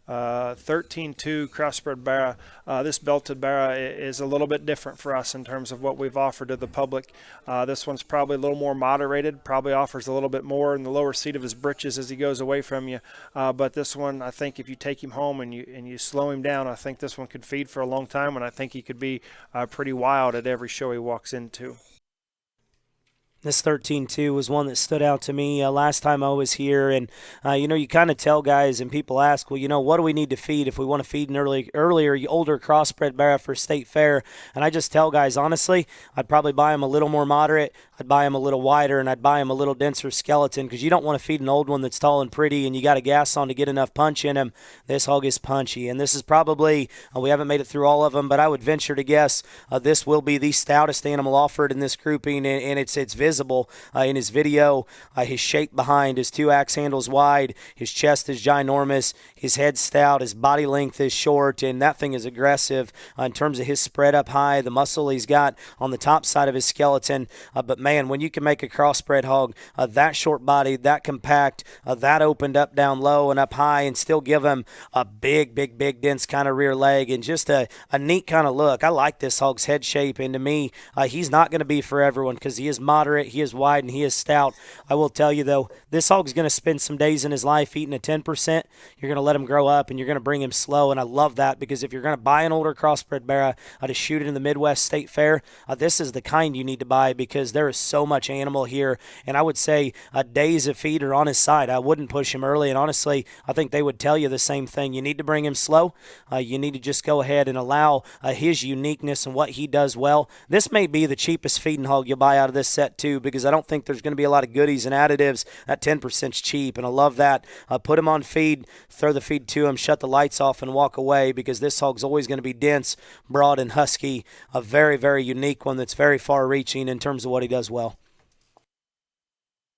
13-2 crossbred Barra. This belted Barra is a little bit different for us in terms of what we've offered to the public. This one's probably a little more moderated, probably offers a little bit more in the lower seat of his britches as he goes away from you. But this one, I think if you take him home and you slow him down, I think this one could feed for a long time, and I think he could be pretty wild at every show he walks into. This 13-2 was one that stood out to me last time I was here. And, you kind of tell guys and people ask, well, what do we need to feed if we want to feed an earlier, older crossbred Barra for state fair? And I just tell guys, honestly, I'd probably buy him a little more moderate. I'd buy him a little wider, and I'd buy him a little denser skeleton because you don't want to feed an old one that's tall and pretty and you got a gas on to get enough punch in him. This hog is punchy, and this is probably, we haven't made it through all of them, but I would venture to guess this will be the stoutest animal offered in this grouping, and it's visible in his video. His shape behind, his two axe handles wide, his chest is ginormous, his head stout, his body length is short, and that thing is aggressive in terms of his spread up high, the muscle he's got on the top side of his skeleton. But man, when you can make a crossbred hog that short bodied, that compact, that opened up down low and up high, and still give him a big dense kind of rear leg and just a neat kind of look. I like this hog's head shape, and to me, he's not going to be for everyone because he is moderate, he is wide, and he is stout. I will tell you though, this hog's going to spend some days in his life eating a 10%. You're going to let him grow up and you're going to bring him slow, and I love that because if you're going to buy an older crossbred Barra to shoot it in the Midwest State Fair, this is the kind you need to buy because there is so much animal here, and I would say days of feed are on his side. I wouldn't push him early, and honestly, I think they would tell you the same thing. You need to bring him slow. You need to just go ahead and allow his uniqueness and what he does well. This may be the cheapest feeding hog you'll buy out of this set too, because I don't think there's going to be a lot of goodies and additives. That 10%'s cheap, and I love that. Put him on feed, throw the feed to him, shut the lights off, and walk away because this hog's always going to be dense, broad, and husky. A very, very unique one that's very far-reaching in terms of what he does well.